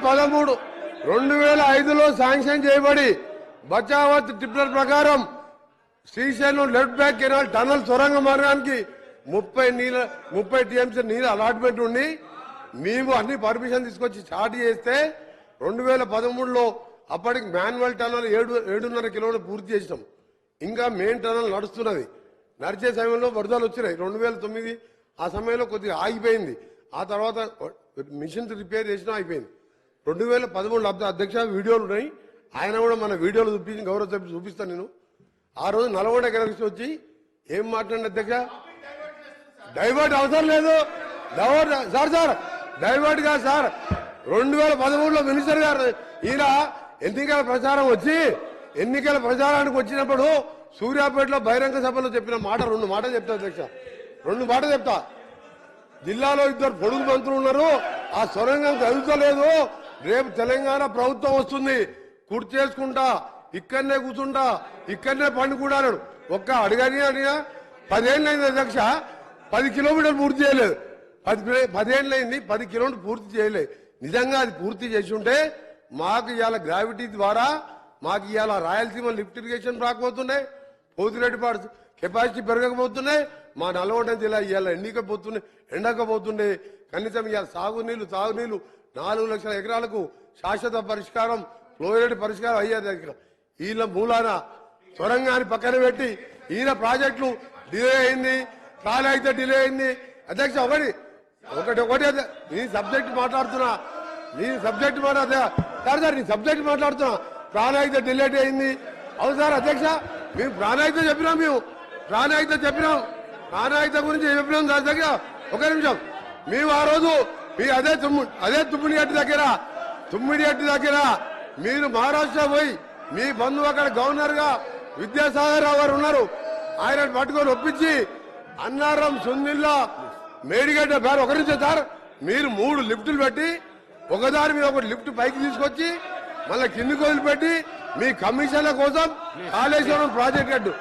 2005లో sanction చేయబడి బచావత్ ట్రిపులర్ ప్రకారం Srisailam left bank canal tunnel సొరంగ మార్గానికి 30 టీఎంసీ నీళ్ళు అలాట్మెంట్ ఉండి మేము అన్ని పర్మిషన్ తీసుకొచ్చి స్టార్ట్ చేస్తే 2013లో అప్పటికి మాన్యువల్ టనల్ 7.5 కిలోమీటర్లు పూర్తి చేసినాం. ఇంకా మెయిన్ టనల్ నడుస్తున్నది. నడిచే సమయంలో వరదలు వచ్చినాయి 2009. ఆ సమయంలో కొద్దిగా ఆగిపోయింది. ఆ తర్వాత మిషన్స్ రిపేర్ చేసినా అయిపోయింది. 2013 అధ్యక్ష వీడియోలు ఉన్నాయి. ఆయన కూడా మన వీడియోలు చూపించి గౌరవ సభ్యులు చూపిస్తాను. నేను ఆ రోజు నల్గొండ ఎలక్షన్ వచ్చి ఏం మాట్లాడిన అధ్యక్ష, డైవర్ట్ అవసరం లేదు సార్ డైవర్ట్ కాదు సార్. 2013లో మినిస్టర్ గారు ఈయన ఎన్నికల ప్రచారం వచ్చి ఎన్నికల ప్రచారానికి వచ్చినప్పుడు సూర్యాపేటలో బహిరంగ సభలో చెప్పిన మాట 2 మాటలు చెప్తా అధ్యక్ష. 2 మాటలు చెప్తా. జిల్లాలో 2 పొడుగు మంత్రులు ఉన్నారు. ఆ సొరంగం చదువుతలేదు. రేపు తెలంగాణ ప్రభుత్వం వస్తుంది, కుర్చీ చేసుకుంటా ఇక్కడనే కూర్చుంటా ఇక్కడనే పండుకుంటాడు. ఒక్క అడిగా 10 ఏళ్ళు అయింది అధ్యక్ష. 10 కిలోమీటర్లు పూర్తి చేయలేదు. 10 ఏళ్ళు అయింది, 10 కిలోమీటర్లు పూర్తి చేయలేదు. నిజంగా అది పూర్తి చేసి ఉంటే మాకు ఇవాళ గ్రావిటీ ద్వారా మాకు ఇవాళ రాయలసీమ లిఫ్ట్ ఇరిగేషన్ రాకపోతున్నాయి, పోతిరెడ్డిపాడు కెపాసిటీ పెరగకపోతున్నాయి, మా నల్గొండ జిల్లా ఇవాళ ఎండకపోతుండే. కనీసం ఇవాళ సాగునీళ్లు 4 లక్షల ఎకరాలకు శాశ్వత పరిష్కారం ఫ్లోరైడ్ పరిష్కారం అయ్యేది. వీళ్ళ మూలాన సొరంగాన్ని పక్కన పెట్టి ఈయన ప్రాజెక్టులు డిలే అయింది, కాలు అయితే డిలే అయింది. అధ్యక్ష ఒకటి నీ సబ్జెక్ట్ మాట్లాడుతున్నా సార్ నీ సబ్జెక్ట్ మాట్లాడుతున్నా. ప్రాణాయిత డిలేట్ అయింది. అవును సార్ అధ్యక్ష, మేము ప్రాణాయిత చెప్పినాం. ప్రాణాయిత గురించి చెప్పినాం సార్ అధ్యక్ష. ఒక నిమిషం. మేము ఆ రోజు మీ అదే తుమ్మిడిగట్టు దగ్గర మీరు మహారాష్ట్ర పోయి మీ బంధువు అక్కడ గవర్నర్ గా విద్యాసాగర్ రావు గారు ఉన్నారు. ఆయన పట్టుకొని ఒప్పించి అన్నారం సుందిల్లా మేడిగడ్డ పేరు ఒక నిమిషం సార్. మీరు 3 లిఫ్టులు పెట్టి ఒకదాని మీద ఒకటి లిఫ్ట్ పైకి తీసుకొచ్చి మళ్ళీ కిందికి వదిలిపెట్టి మీ కమిషన్ల కోసం కాళేశ్వరం ప్రాజెక్ట్ కట్టు